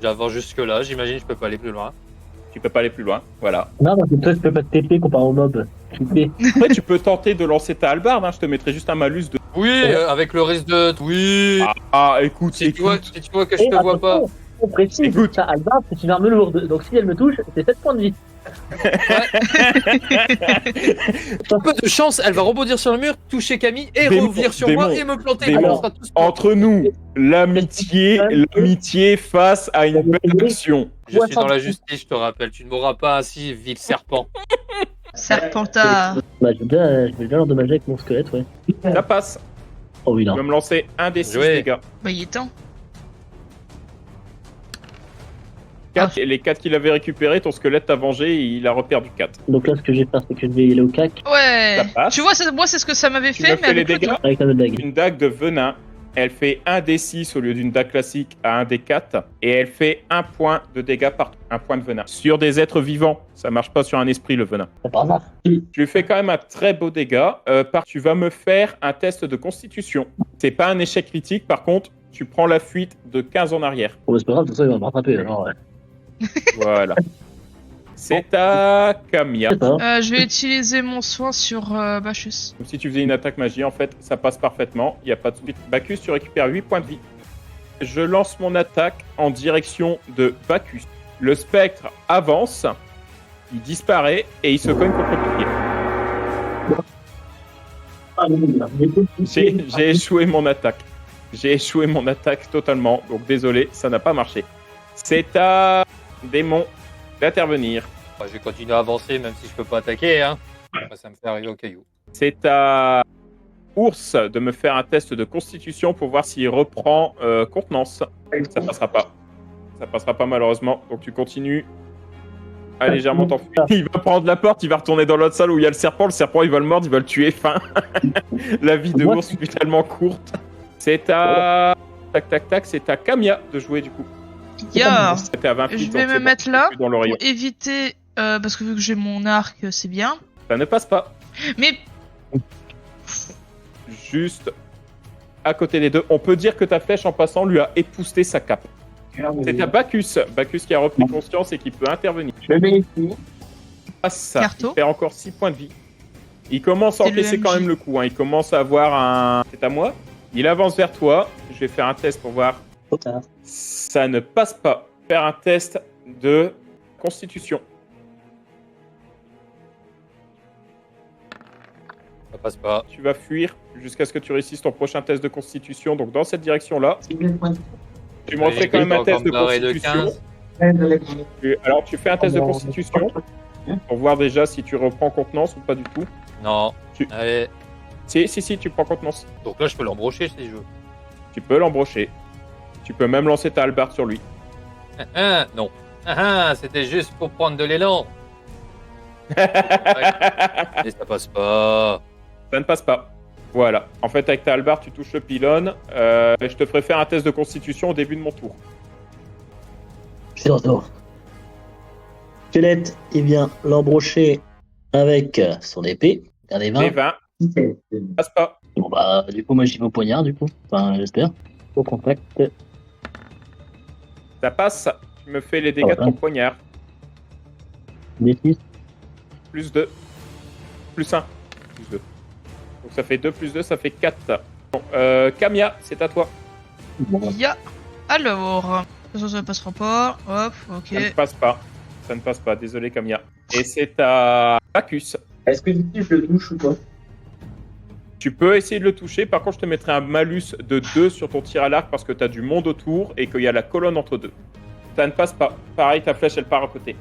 J'avance jusque là, j'imagine que je peux pas aller plus loin. Tu peux pas aller plus loin, voilà. Non, parce que toi, je peux pas te TP comparé au mob. Tu fais. Après, tu peux tenter de lancer ta hallebarde, hein, je te mettrai juste un malus de... Oui, avec le risque de... Oui. Écoute, Si tu vois que je Et te vois pas. On précise, Écoute. ça, Alba, c'est une arme lourde. Donc si elle me touche, c'est 7 points de vie. Peu de chance, elle va rebondir sur le mur, toucher Camille et Démon, revenir sur démon, moi et me planter. démon. On sera tous morts. Entre nous, l'amitié face à une belle action. Je suis dans la justice, je te rappelle. Tu ne mourras pas ainsi, vil serpent. Serpentard. Bah, je vais bien l'endommager avec mon squelette, ouais. Ça passe. Oh oui, Tu non. vas me lancer un des 6 Joué. dégâts. Bah, il est temps. 4, et les 4 qu'il avait récupérés, ton squelette t'a vengé et il a reperdu 4. Donc là, ce que je vais faire, c'est que je vais y aller au cac Ouais. Ça passe. Tu vois, moi, c'est ce que ça m'avait Tu fait, me mais fais les avec le dégâts. dos. avec la note dague. Une dague de venin, elle fait 1 des 6 au lieu d'une dague classique à 1 des 4. Et elle fait 1 point de dégâts par un point de venin. Sur des êtres vivants, ça marche pas sur un esprit le venin. C'est pas grave. Tu lui fais quand même un très beau dégât. Tu vas me faire un test de constitution. C'est pas un échec critique, par contre, tu prends la fuite de 15 en arrière. Bon, bah, c'est pas grave, de toute façon, il va me rattraper. Alors, ouais. Voilà. C'est à Camilla. C'est ça. Je vais utiliser mon soin sur Bacchus. Comme si tu faisais une attaque magie, en fait, ça passe parfaitement. Il n'y a pas de suite. Bacchus, tu récupères 8 points de vie. Je lance mon attaque en direction de Bacchus. Le spectre avance, il disparaît et il se cogne contre le pied. J'ai échoué mon attaque. J'ai échoué mon attaque totalement, donc désolé, ça n'a pas marché. C'est à Démon d'intervenir. Je vais continuer à avancer, même si je peux pas attaquer. Hein. Moi, ça me fait arriver au caillou. C'est à Ours de me faire un test de constitution pour voir s'il reprend contenance. Ça passera pas. Ça passera pas malheureusement. Donc tu continues à légèrement t'enfuir. Il va prendre la porte, il va retourner dans l'autre salle où il y a le serpent il va le mordre, il va le tuer. Fin. La vie de Ours est tellement courte. C'est à... Tac tac tac, c'est à Camilla de jouer du coup. Ya. C'était à 20 Je feet, vais donc me c'est mettre bon, là plus dans le rayon. pour éviter, parce que vu que j'ai mon arc, c'est bien. Ça ne passe pas. Mais Juste à côté des deux. On peut dire que ta flèche en passant lui a épousté sa cape. C'est à Bacchus. Bacchus qui a repris conscience et qui peut intervenir. Je le mets ici. Passe Carto. il perd encore 6 points de vie. Il commence à C'est le encaisser quand MJ. même le coup. Hein. Il commence à avoir un... C'est à moi. Il avance vers toi. Je vais faire un test pour voir. Trop tard. Ça ne passe pas. Faire un test de constitution. Ça passe pas. Tu vas fuir jusqu'à ce que tu réussisses ton prochain test de constitution. Donc dans cette direction-là. Tu m'en fais quand même un test de constitution. Alors tu fais un test de constitution pour voir déjà si tu reprends contenance ou pas du tout. Non. Tu- Allez. Si, tu prends contenance. Donc là, je peux l'embrocher si je veux. Tu peux l'embrocher. Tu peux même lancer ta hallebarde sur lui. Non. C'était juste pour prendre de l'élan. Et ça passe pas. Ça ne passe pas. Voilà. En fait, avec ta hallebarde, tu touches le pylône. Je te ferai faire un test de constitution au début de mon tour. C'est retour. Squelette, il vient l'embrocher avec son épée. Regardez 20. Les 20, ça passe pas. Bon bah, du coup, moi j'y vais au poignard, du coup. Enfin, j'espère. Au contact. Ça passe. Tu me fais les dégâts de ton poignard. D6. Plus 2. Plus 1. Plus 2. Donc ça fait 2 plus 2, ça fait 4. Bon, Camilla, c'est à toi. ya. Alors, ça ne passera pas. Hop, ok. Ça ne passe pas. Ça ne passe pas. Désolé, Camilla. Et c'est à Bacchus. Est-ce que je le touche ou pas? Tu peux essayer de le toucher. Par contre, je te mettrai un malus de 2 sur ton tir à l'arc parce que tu as du monde autour et qu'il y a la colonne entre deux. Ça ne passe pas. Pareil, ta flèche, elle part à côté.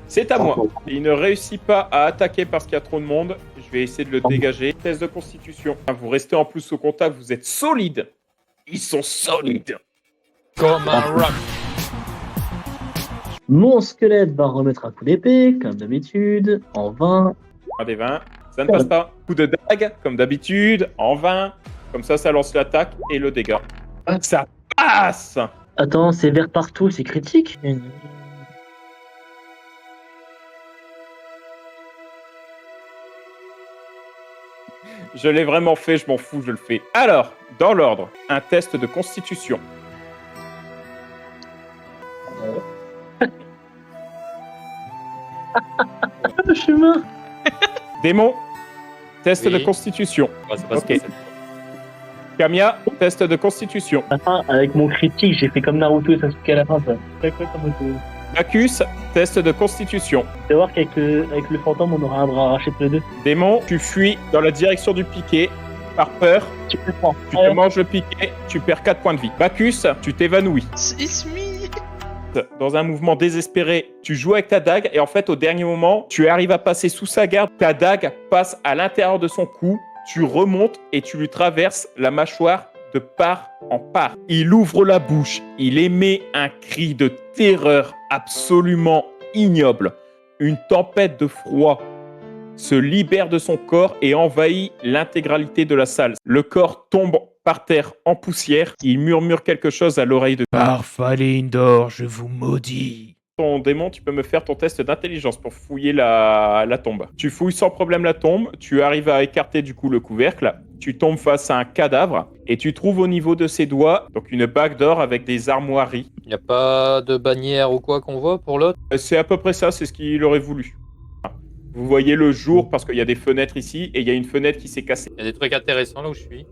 C'est à moi. Il ne réussit pas à attaquer parce qu'il y a trop de monde. Je vais essayer de le dégager. Test de constitution. Vous restez en plus au contact. Vous êtes solides. Ils sont solides. Comme un rock. Mon squelette va remettre un coup d'épée, comme d'habitude, en 20. Un des 20. Ça ne passe pas. Coup de dague, comme d'habitude, en 20. Comme ça lance l'attaque et le dégât. Ça passe. Attends, c'est vert partout, c'est critique? Je l'ai vraiment fait, je m'en fous, je le fais. Alors, dans l'ordre, un test de constitution. le chemin. Démon, test Oui. de constitution. Ouais, c'est pas Ok. spécial. Camia, test de constitution. À la fin, avec mon critique, j'ai fait comme Naruto et Sasuke à la fin. Ça. C'est quoi comme Bacchus, test de constitution. Tu vas voir qu'avec le fantôme, on aura un bras arraché tous les deux. Démon, tu fuis dans la direction du piquet. Par peur, Tu te prends. tu te manges le piquet, tu perds 4 points de vie. Bacchus, tu t'évanouis. It's me. Dans un mouvement désespéré, tu joues avec ta dague et en fait, au dernier moment, tu arrives à passer sous sa garde. Ta dague passe à l'intérieur de son cou, tu remontes et tu lui traverses la mâchoire de part en part. Il ouvre la bouche, il émet un cri de terreur absolument ignoble. Une tempête de froid se libère de son corps et envahit l'intégralité de la salle. Le corps tombe par terre en poussière. Il murmure quelque chose à l'oreille de Par Falindor, je vous maudis. ton démon. Tu peux me faire ton test d'intelligence pour fouiller la tombe. Tu fouilles sans problème la tombe. Tu arrives à écarter du coup le couvercle. Tu tombes face à un cadavre et tu trouves au niveau de ses doigts donc une bague d'or avec des armoiries. Il n'y a pas de bannière ou quoi qu'on voit pour l'autre? C'est à peu près ça, c'est ce qu'il aurait voulu. Vous voyez le jour parce qu'il y a des fenêtres ici et il y a une fenêtre qui s'est cassée. Il y a des trucs intéressants là où je suis.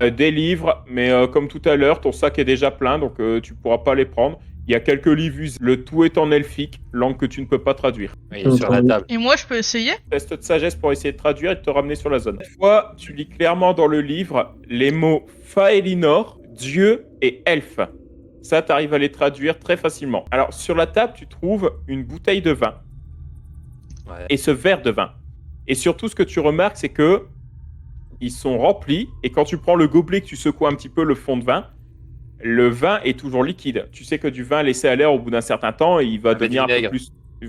Des livres, mais comme tout à l'heure, ton sac est déjà plein, donc tu pourras pas les prendre. Il y a quelques livres usés. Le tout est en elfique, langue que tu ne peux pas traduire. Oui, il est sur la table. Et moi, je peux essayer? Test de sagesse pour essayer de traduire et de te ramener sur la zone. Cette fois, tu lis clairement dans le livre les mots Faelinor, Dieu et Elfe. Ça, tu arrives à les traduire très facilement. Alors, sur la table, tu trouves une bouteille de vin Ouais. et ce verre de vin. Et surtout, ce que tu remarques, c'est que ils sont remplis et quand tu prends le gobelet, que tu secoues un petit peu le fond de vin, le vin est toujours liquide. Tu sais que du vin laissé à l'air au bout d'un certain temps, il va Un peu devenir vinaigre.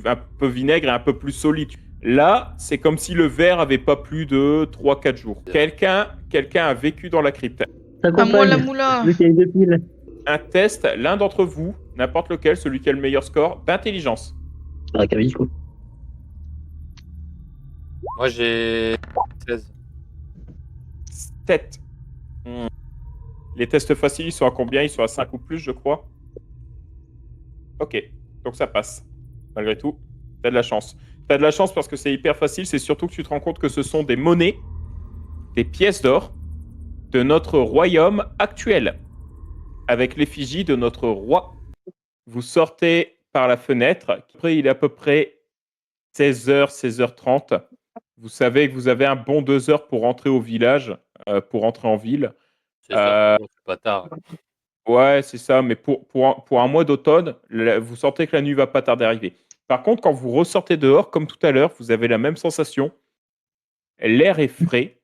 un peu vinaigre et un peu plus solide. Là, c'est comme si le verre avait pas plus de 3-4 jours. Quelqu'un a vécu dans la crypte. À moi la moula. Celui qui a eu 2 piles. Un test, l'un d'entre vous, n'importe lequel, celui qui a le meilleur score, d'intelligence. Ah, Camille, quoi. Moi j'ai 16. Tête. Les tests faciles, ils sont à combien? Ils sont à 5 ou plus, je crois. Ok, donc ça passe. Malgré tout, t'as de la chance. T'as de la chance parce que c'est hyper facile, c'est surtout que tu te rends compte que ce sont des monnaies, des pièces d'or de notre royaume actuel, avec l'effigie de notre roi. Vous sortez par la fenêtre. Après, il est à peu près 16h, 16h30. Vous savez que vous avez un bon 2 heures pour rentrer au village, pour rentrer en ville. C'est ça, c'est pas tard. Ouais, c'est ça, mais pour un mois d'automne, vous sentez que la nuit va pas tarder à arriver. Par contre, quand vous ressortez dehors, comme tout à l'heure, vous avez la même sensation. L'air est frais,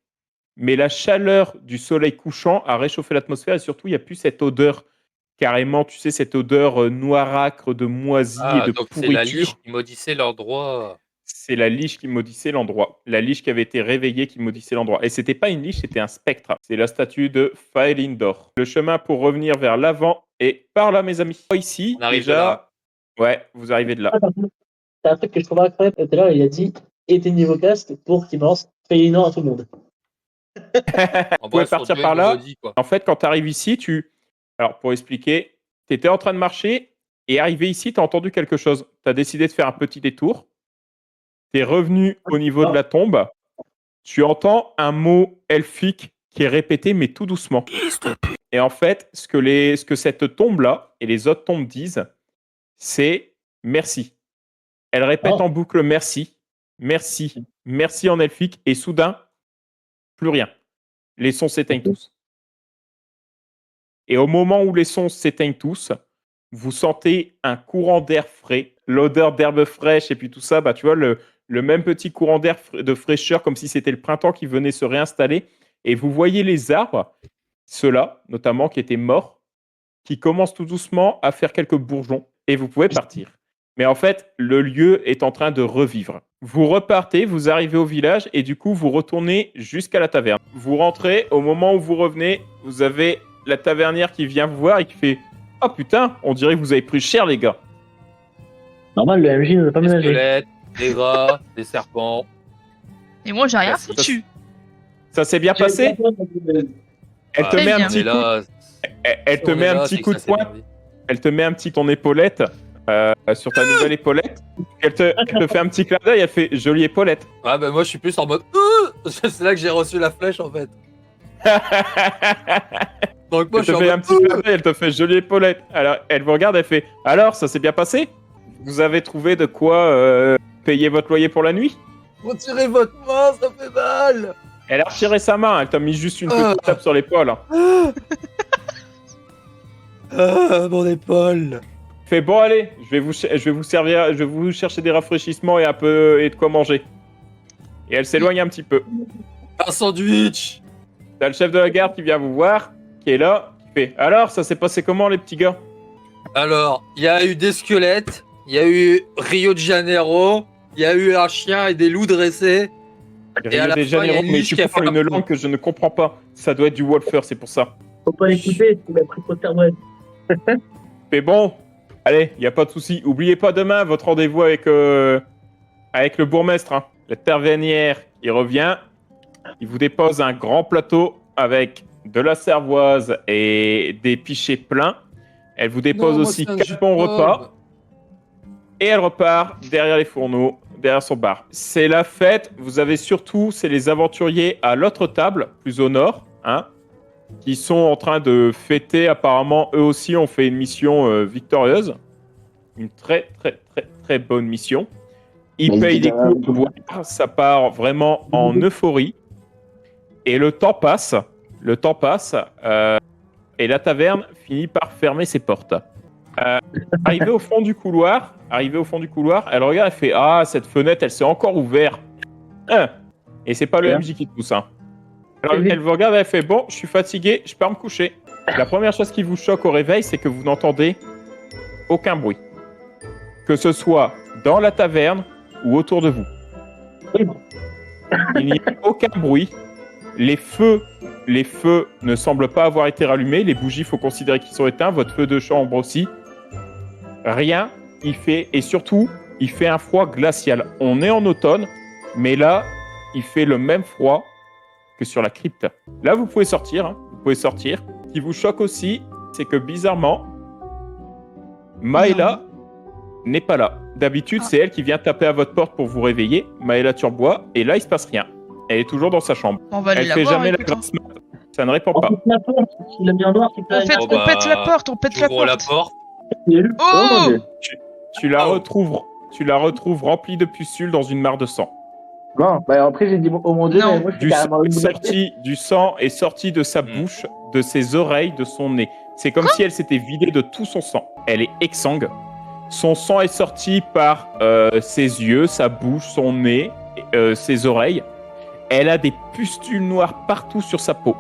mais la chaleur du soleil couchant a réchauffé l'atmosphère et surtout, il n'y a plus cette odeur carrément, tu sais, cette odeur noirâcre de moisie et de Donc c'est la liche pourriture. qui maudissait leurs droits. C'est la liche qui maudissait l'endroit. La liche qui avait été réveillée qui maudissait l'endroit. Et c'était pas une liche, c'était un spectre. C'est la statue de Faelindor. Le chemin pour revenir vers l'avant est par là, mes amis. Ici, On arrive déjà. de là. Ouais, vous arrivez de là. Ah, par contre, c'est un truc que je trouve incroyable. Tout à l'heure, il a dit éteignez vos casques pour qu'il balance Félinor à tout le monde. On pouvez partir par là. En fait, quand tu arrives ici, Alors, pour expliquer, tu étais en train de marcher et arrivé ici, tu as entendu quelque chose. Tu as décidé de faire un petit détour. Tu es revenu au niveau de la tombe. Tu entends un mot elfique qui est répété, mais tout doucement. Et en fait, ce que cette tombe-là et les autres tombes disent, c'est merci. Elle répète en boucle merci, merci, merci en elfique. Et soudain, plus rien. Les sons s'éteignent tous. Et au moment où les sons s'éteignent tous, vous sentez un courant d'air frais, l'odeur d'herbe fraîche et puis tout ça, bah, tu vois, le même petit courant d'air de fraîcheur comme si c'était le printemps qui venait se réinstaller. Et vous voyez les arbres, ceux-là, notamment, qui étaient morts, qui commencent tout doucement à faire quelques bourgeons et vous pouvez partir. Mais en fait, le lieu est en train de revivre. Vous repartez, vous arrivez au village et du coup, vous retournez jusqu'à la taverne. Vous rentrez, au moment où vous revenez, vous avez la tavernière qui vient vous voir et qui fait « Oh putain, on dirait que vous avez pris cher, les gars. Normal, le MJ ne veut pas Des ménager. squelettes, des rats, des serpents. Et moi, j'ai rien Ouais, c'est foutu. Ça s'est bien passé ?» Elle te Très met un bien. petit coup, là, elle te met un petit coup de poing. Elle te met un petit ton épaulette sur ta nouvelle épaulette. Elle te fait un petit clin d'œil, elle fait jolie épaulette. Ouais, bah moi je suis plus en mode. C'est là que j'ai reçu la flèche en fait. Donc moi Elle je suis te en fait un mode. petit clin d'œil, elle te fait jolie épaulette. Alors, elle vous regarde, elle fait alors, ça s'est bien passé? Vous avez trouvé de quoi payer votre loyer pour la nuit? Retirez votre main, ça fait mal. Elle a retiré sa main, elle t'a mis juste une petite tape sur l'épaule. Mon épaule. Fait bon, allez, je vais vous servir, je vais vous chercher des rafraîchissements et de quoi manger. Et elle s'éloigne un petit peu. Un sandwich. T'as le chef de la garde qui vient vous voir, qui est là, qui fait alors, ça s'est passé comment les petits gars? Alors, il y a eu des squelettes, il y a eu Rio de Janeiro, il y a eu un chien et des loups dressés. Et à Rio la de fin, il y a Janeiro, une mais niche tu qui a parles fait une un langue que je ne comprends pas. Ça doit être du Wolfer, c'est pour ça. Faut pas l'écouter, il a pris trop de cerveau. Mais bon, allez, y a pas de souci. Oubliez pas demain votre rendez-vous avec le bourgmestre, hein. La tavernière, il revient, il vous dépose un grand plateau avec de la cervoise et des pichets pleins. Elle vous dépose aussi 4 bons repas. Et elle repart derrière les fourneaux, derrière son bar. C'est la fête, vous avez surtout, c'est les aventuriers à l'autre table, plus au nord, hein, qui sont en train de fêter. Apparemment, eux aussi ont fait une mission victorieuse. Une très, très, très, très bonne mission. Ils payent des coups à boire, ça part vraiment en euphorie. Et le temps passe, et la taverne finit par fermer ses portes. Arrivé au fond du couloir, elle regarde, elle fait ah, cette fenêtre, elle s'est encore ouverte. Et c'est pas le MJ qui pousse. Hein. Alors, elle vous regarde, elle fait bon, je suis fatigué, je pars me coucher. La première chose qui vous choque au réveil, c'est que vous n'entendez aucun bruit, que ce soit dans la taverne ou autour de vous. Il n'y a aucun bruit. Les feux ne semblent pas avoir été rallumés. Les bougies, il faut considérer qu'ils sont éteints. Votre feu de chambre aussi. Rien. Et surtout, il fait un froid glacial. On est en automne, mais là, il fait le même froid que sur la crypte. Là, vous pouvez sortir. Hein. Vous pouvez sortir. Ce qui vous choque aussi, c'est que bizarrement, Maëla n'est pas là. D'habitude, c'est elle qui vient taper à votre porte pour vous réveiller. Maëla Turbois. Et là, il se passe rien. Elle est toujours dans sa chambre. On va aller Elle la fait voir, jamais la écoute, hein. grasse mat. Ça ne répond On pas. pète la porte, il a mis en noir, c'est pas On pète la porte, on pète la J'ouvre la porte. porte. Oh Tu la retrouves remplie de pustules dans une mare de sang. Non, bah après j'ai dit oh mon dieu, Non. mais moi je suis carrément Du sang est sorti de sa bouche, de ses oreilles, de son nez. C'est comme si elle s'était vidée de tout son sang. Elle est exsangue. Son sang est sorti par ses yeux, sa bouche, son nez, ses oreilles. Elle a des pustules noires partout sur sa peau.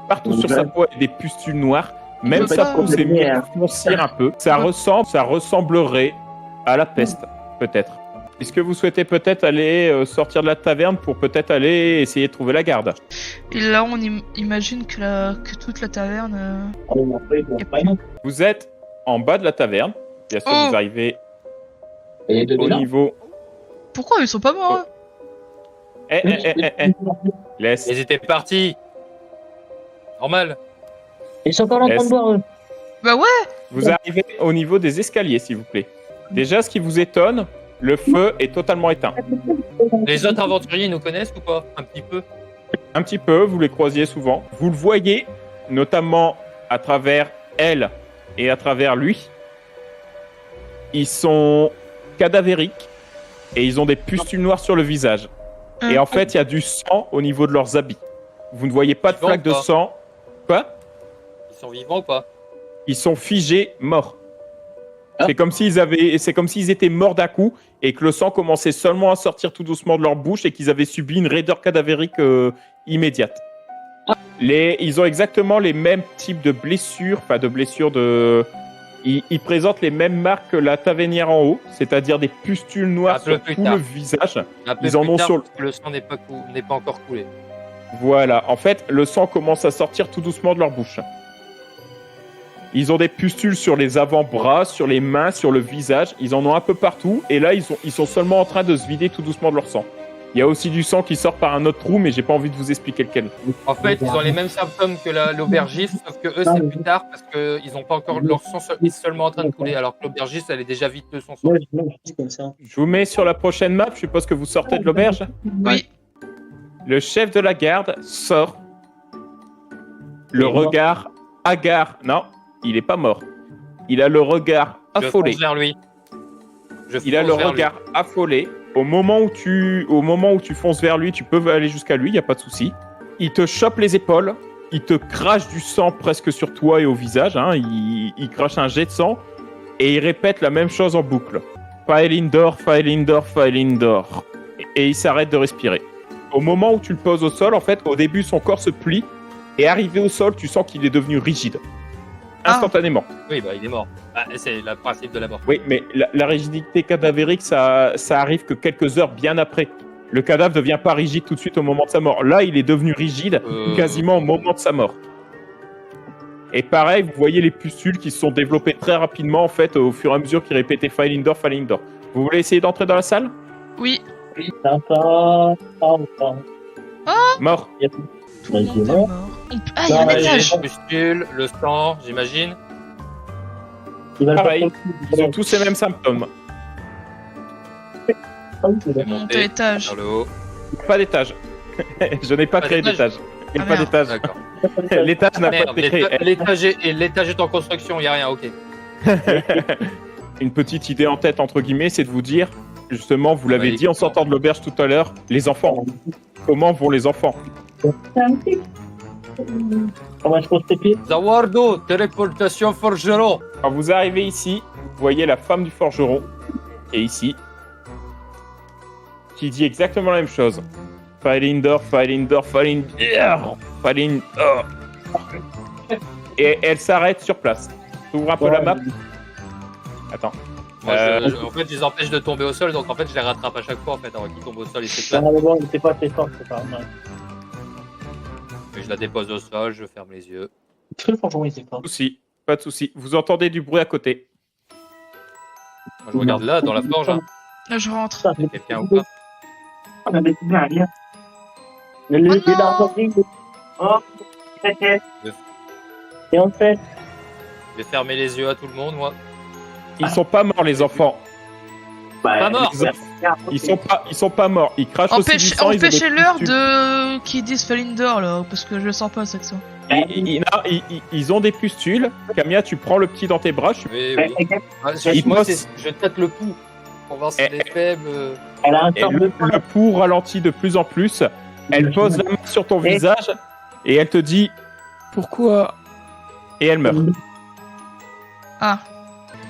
Partout sur sa peau, elle a des pustules noires. Même sa peau s'est mise à foncir un peu. Ça ressemblerait à la peste, peut-être. Est-ce que vous souhaitez peut-être aller sortir de la taverne pour peut-être aller essayer de trouver la garde? Et là, on imagine que toute la taverne. Vous êtes en bas de la taverne. Bien sûr, vous arrivez au niveau... Pourquoi ils sont pas morts eux Laisse. Ils étaient partis. Normal. Ils sont encore là en train de boire, eux. Bah ouais. Vous arrivez au niveau des escaliers, s'il vous plaît. Déjà, ce qui vous étonne, le feu est totalement éteint. Les autres aventuriers, ils nous connaissent ou pas? Un petit peu. Un petit peu, vous les croisiez souvent. Vous le voyez, notamment à travers elle et à travers lui. Ils sont cadavériques et ils ont des pustules noires sur le visage. Et en fait, il y a du sang au niveau de leurs habits. Vous ne voyez pas de Vivants flaques de ou pas sang. Quoi? Ils sont vivants ou pas? Ils sont figés, morts. Ah. C'est comme s'ils étaient morts d'un coup et que le sang commençait seulement à sortir tout doucement de leur bouche et qu'ils avaient subi une raideur cadavérique immédiate. Ils ont exactement les mêmes types de blessures, Ils présentent les mêmes marques que la tavernière en haut, c'est-à-dire des pustules noires sur tout le visage. Ils en ont sur parce que le sang n'est pas encore coulé. Voilà, en fait, le sang commence à sortir tout doucement de leur bouche. Ils ont des pustules sur les avant-bras, sur les mains, sur le visage. Ils en ont un peu partout. Et là, ils sont seulement en train de se vider tout doucement de leur sang. Il y a aussi du sang qui sort par un autre trou, mais j'ai pas envie de vous expliquer lequel. En fait, ils ont les mêmes symptômes que l'aubergiste, sauf que eux, c'est plus tard parce qu'ils n'ont pas encore leur sang seulement en train de couler, alors que l'aubergiste, elle est déjà vide de son sang. Ouais, je dis comme ça. Je vous mets sur la prochaine map, je suppose que vous sortez de l'auberge. Oui. Le chef de la garde sort. Le regard hagard. Non, il est pas mort. Il a le regard Je affolé. fonce vers lui. Il a le regard affolé. Au moment où tu fonces vers lui, tu peux aller jusqu'à lui, il n'y a pas de souci. Il te chope les épaules, il te crache du sang presque sur toi et au visage, hein. Il crache un jet de sang, et il répète la même chose en boucle. Faelindor, Faelindor, Faelindor. Et il s'arrête de respirer. Au moment où tu le poses au sol, en fait, au début, son corps se plie, et arrivé au sol, tu sens qu'il est devenu rigide. Instantanément. Oui, bah il est mort. Bah, c'est le principe de la mort. Oui, mais la rigidité cadavérique, ça arrive que quelques heures bien après. Le cadavre ne devient pas rigide tout de suite au moment de sa mort. Là, il est devenu rigide quasiment au moment de sa mort. Et pareil, vous voyez les pustules qui se sont développées très rapidement, en fait, au fur et à mesure qu'il répétait Faelindor, Faelindor. Vous voulez essayer d'entrer dans la salle? Oui. Mort. Tout le monde est mort. Ah, il y a un Ouais, étage. Les pustules, le sang, j'imagine. Il va le Pareil. faire Ils ont tous les mêmes symptômes. Je vais Monte à monter l'étage. vers le haut. Pas d'étage. Je n'ai pas Pas créé d'étage. d'étage. Il n'y a Ah, pas merde. d'étage. D'accord. L'étage n'a pas Merde, été créé. l'étage est en construction, il n'y a rien, ok. Une petite idée en tête, entre guillemets, c'est de vous dire, justement, vous l'avez Oui, dit en sortant de l'auberge tout à l'heure, les enfants. Comment vont les enfants? Comment je pose tes pieds? Zawardo, téléportation forgeron. Quand vous arrivez ici, vous voyez la femme du forgeron, qui est ici, qui dit exactement la même chose. Faelindor, Faelindor, Faelindor, Faelindor. Et elle s'arrête sur place. T'ouvres un peu la map. Attends. Moi, en fait, je les empêche de tomber au sol, donc en fait, je les rattrape à chaque fois, en fait, avant qu'ils tombent au sol et Non, s'éclatent. mais bon, c'est pas assez fort, c'est pas mal. Et je la dépose au sol, je ferme les yeux. Est-ce que le forgeron il était fort? Pas de souci, pas de souci. Vous entendez du bruit à côté. Moi, je regarde là, dans la forge, hein. Là, je rentre. Ça, Il y a quelqu'un ou pas. On avait bien rien. Le Oh lieu non. d'argentine. Oh, t'inquiète. Et en fait, Je vais fermer les yeux à tout le monde, moi. Ils sont pas morts, les enfants. Pas mort. Ils sont pas morts. Ils crachent aussi du sang. ils ont des Empêchez-leur pustules. de qu'ils disent Falindor là, parce que je le sens pas cet accent. Ils ont des pustules. Camilla, tu prends le petit dans tes bras. Oui, oui. Ah, Il moi, bosse. je tâte le pouls pour voir s'il est faible. Elle a un Et sort de le pouls ralentit de plus en plus. Elle pose la main sur ton visage et elle te dit pourquoi. Et elle meurt. Ah,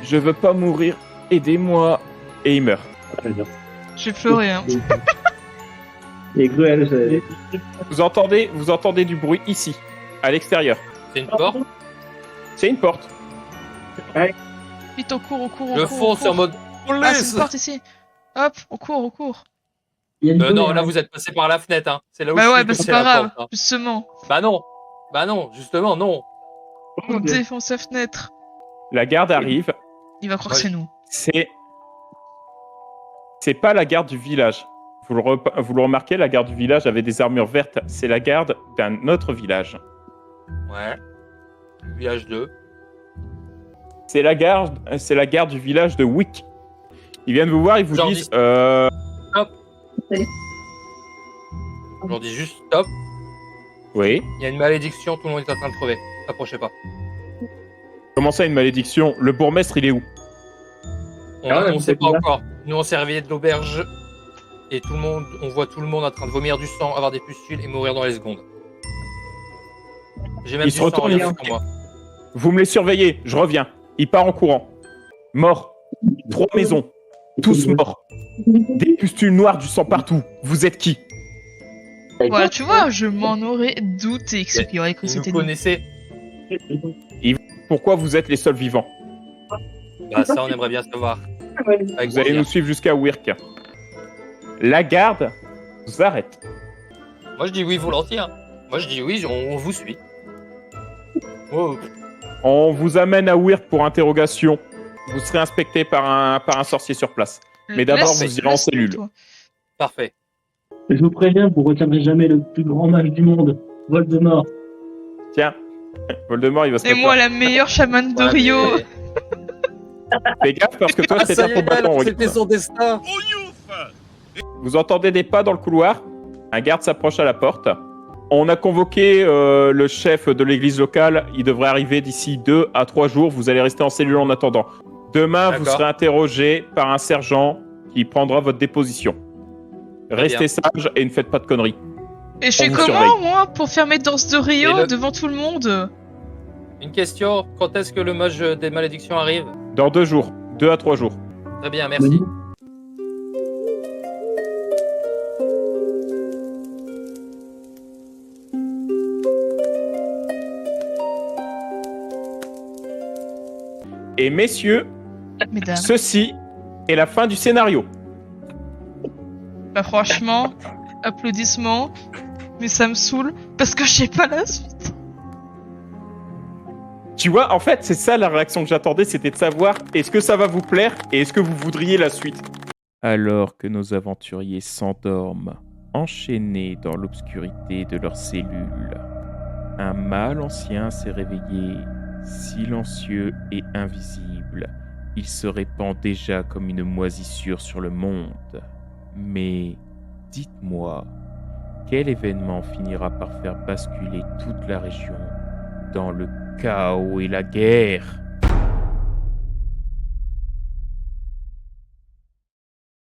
Je veux pas mourir. Aidez-moi. Et il meurt. j'ai pleuré hein. Et cruel, c'est. Vous entendez du bruit ici, à l'extérieur. C'est une porte. C'est une porte. Vite, on court, on court, on Je court. on fonce en court. mode Ah, c'est police. une porte ici. Hop, on court, on court. Non, là, vous êtes passé par la fenêtre, hein. C'est là où Bah je ouais, suis bah que c'est c'est pas la grave, porte, hein. justement. Bah non, justement, non. On défonce la fenêtre. La garde arrive. Il va croire Ouais. que c'est nous. C'est pas la garde du village. Vous le remarquez, la garde du village avait des armures vertes. C'est la garde d'un autre village. Ouais. Village 2. C'est la garde du village de Wick. Ils viennent vous voir, ils vous Genre disent Je leur dis juste stop. oui. Il y a une malédiction, tout le monde est en train de crever. Approchez pas. Comment ça, une malédiction? Le bourgmestre, il est où? On sait pas encore. Nous, on s'est réveillés de l'auberge. Et tout le monde, on voit tout le monde en train de vomir du sang, avoir des pustules et mourir dans les secondes. J'ai même Il du se sang retourne, rien il- sur moi. Vous me les surveillez, je reviens. Il part en courant. Mort. 3 maisons. Tous morts. Des pustules noires, du sang partout. Vous êtes qui? Voilà, tu vois, je m'en aurais douté que ceux qui auraient cru que Ils nous c'était nous. connaissaient. Pourquoi vous êtes les seuls vivants? Bah, ça, on aimerait bien savoir. Avec Vous allez plaisir. nous suivre jusqu'à Wirk. La garde vous arrête. Moi, je dis oui volontiers. Hein. Moi, je dis oui, on vous suit. Oh. On vous amène à Wirk pour interrogation. Vous serez inspecté par un sorcier sur place. Mais d'abord, Laisse- vous irez en laisse-nous, cellule. toi. Parfait. Je vous préviens, vous retiendrez jamais le plus grand mage du monde, Voldemort. Tiens, Voldemort, il va se Et mettre moi, là. la meilleure chamane de Ouais, Rio. mais- Fais gaffe parce que toi, Ah, c'est ça faire y est, ton bâton. c'était Rick. son destin. Vous entendez des pas dans le couloir. Un garde s'approche à la porte. On a convoqué le chef de l'église locale. Il devrait arriver d'ici 2 à 3 jours. Vous allez rester en cellule en attendant. Demain, vous D'accord. serez interrogé par un sergent qui prendra votre déposition. Restez bien. sage et ne faites pas de conneries. Et je fais vous comment, surveille. moi, pour faire mes danses de Rio Et le- devant tout le monde? Une question, quand est-ce que le mage des malédictions arrive? Dans 2 jours. 2 à 3 jours. Très bien, merci. Et messieurs, Mesdames. ceci est la fin du scénario. Bah franchement, applaudissements. Mais ça me saoule, parce que je sais pas la suite. Tu vois, en fait, c'est ça la réaction que j'attendais, c'était de savoir est-ce que ça va vous plaire et est-ce que vous voudriez la suite. Alors que nos aventuriers s'endorment, enchaînés dans l'obscurité de leurs cellules, un mâle ancien s'est réveillé, silencieux et invisible. Il se répand déjà comme une moisissure sur le monde. Mais dites-moi, quel événement finira par faire basculer toute la région dans le chaos et la guerre?